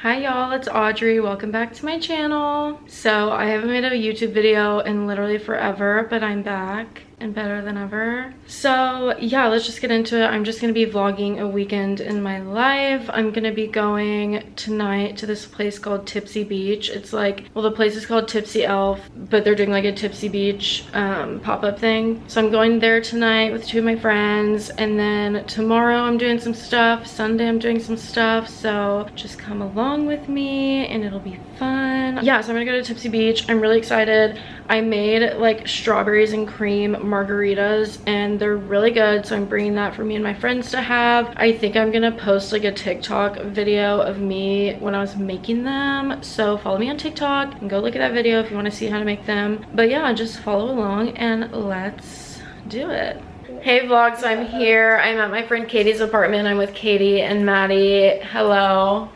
Hi y'all, it's Audrey. Welcome back to my channel. So I haven't made a YouTube video in literally forever, but I'm back and better than ever. So yeah, let's just get into it. I'm just gonna be vlogging a weekend in my life. I'm gonna be going tonight to this place called Tipsy Beach. It's like, well, the place is called Tipsy Elf, but they're doing like a Tipsy Beach pop-up thing. So I'm going there tonight with two of my friends, and then tomorrow I'm doing some stuff. Sunday I'm doing some stuff, so just come along with me and it'll be fun. Yeah, so I'm gonna go to Tipsy Beach. I'm really excited. I made like strawberries and cream margaritas and they're really good, so I'm bringing that for me and my friends to have. I think I'm gonna post like a TikTok video of me when I was making them, so follow me on TikTok and go look at that video if you want to see how to make them. But yeah, just follow along and let's do it. Hey vlog, so I'm here. I'm at my friend Katie's apartment. I'm with Katie and Maddie. Hello.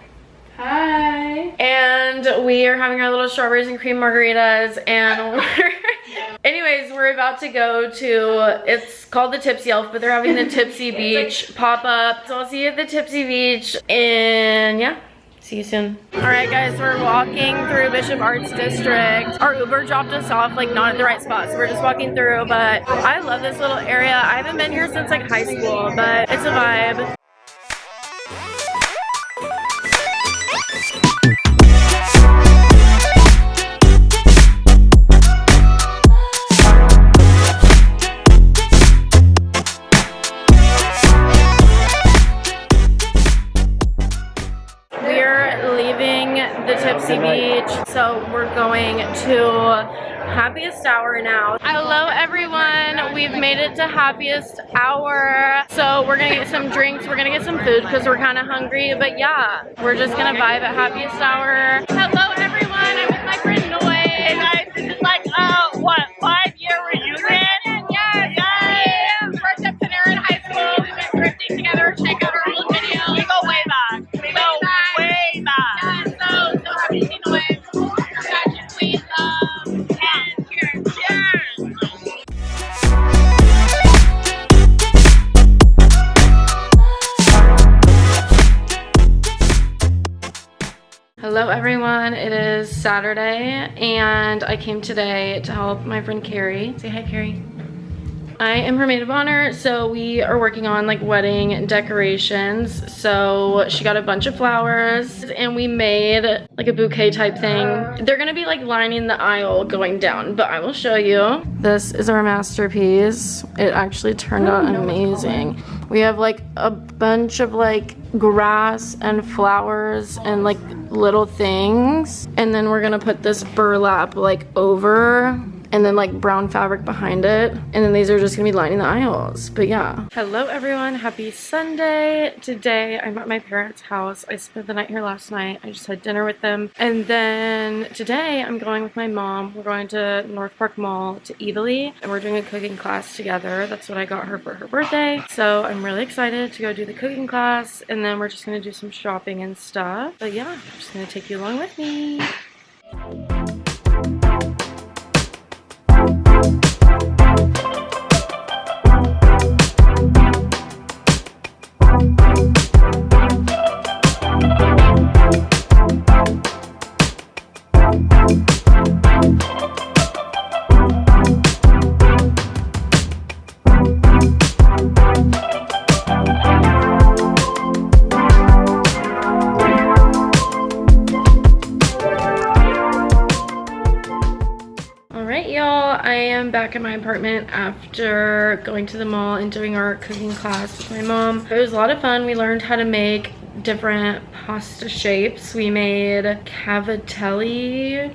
Hi. And we are having our little strawberries and cream margaritas, and anyways, we're about to go to, it's called the Tipsy Elf, but they're having the Tipsy Beach pop-up. So I'll see you at the Tipsy Beach, and yeah, see you soon. All right guys, we're walking through Bishop Arts District. Our Uber dropped us off like not at the right spot, so we're just walking through, but I love this little area. I haven't been here since like high school, but it's a vibe. The Tipsy Beach, so we're going to Happiest Hour now. Hello everyone, we've made it to Happiest Hour, so we're gonna get some drinks, we're gonna get some food because we're kind of hungry, but yeah, we're just gonna vibe at Happiest Hour. Hello everyone, I'm with my friend Noy. Hey guys, this is like what, 5-year reunion? Yes. First up to there in high school, we've been thrifting together. Check out our old videos. We go way back. We go way back. Yeah, so happy to see Noy. Fashion queen, and cheers. Cheers. Hello everyone, it is Saturday and I came today to help my friend Carrie. Say hi, Carrie. I am her maid of honor, so we are working on like wedding decorations. So she got a bunch of flowers and we made like a bouquet type thing. They're gonna be like lining the aisle going down, but I will show you. This is our masterpiece. It actually turned out amazing. We have like a bunch of like grass and flowers and like little things, and then we're gonna put this burlap like over and then like brown fabric behind it, and then these are just gonna be lining the aisles. But yeah, hello everyone, happy Sunday. Today I'm at my parents' house. I spent the night here last night. I just had dinner with them, and then today I'm going with my mom. We're going to North Park Mall to Eataly, and we're doing a cooking class together. That's what I got her for her birthday, so I'm really excited to go do the cooking class, and then we're just gonna do some shopping and stuff. But yeah, I'm just gonna take you along with me. I am back at my apartment after going to the mall and doing our cooking class with my mom. It was a lot of fun. We learned how to make different pasta shapes. We made cavatelli,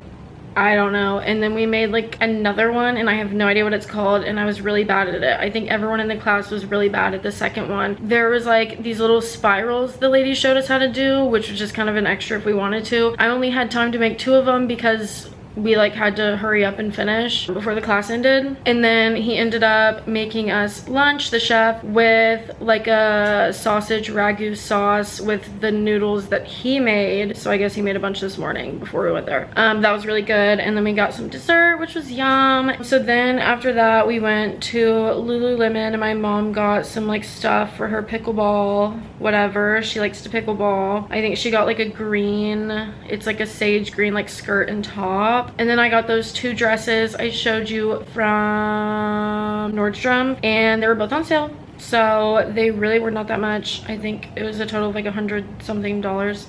I don't know, and then we made like another one and I have no idea what it's called, and I was really bad at it. I think everyone in the class was really bad at the second one. There was like these little spirals the lady showed us how to do, which was just kind of an extra if we wanted to. I only had time to make 2 of them because we like had to hurry up and finish before the class ended. And then he ended up making us lunch, the chef, with like a sausage ragu sauce with the noodles that he made. So I guess he made a bunch this morning before we went there. That was really good. And then we got some dessert, which was yum. So then after that, we went to Lululemon and my mom got some like stuff for her pickleball, whatever. She likes to pickleball. I think she got like a green, it's like a sage green like skirt and top. And then I got those 2 dresses I showed you from Nordstrom, and they were both on sale. So they really were not that much. I think it was a total of like $100 something.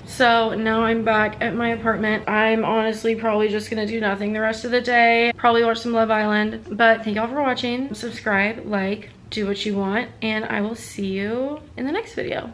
So now I'm back at my apartment. I'm honestly probably just gonna do nothing the rest of the day. Probably watch some Love Island. But thank y'all for watching. Subscribe, like, do what you want, and I will see you in the next video.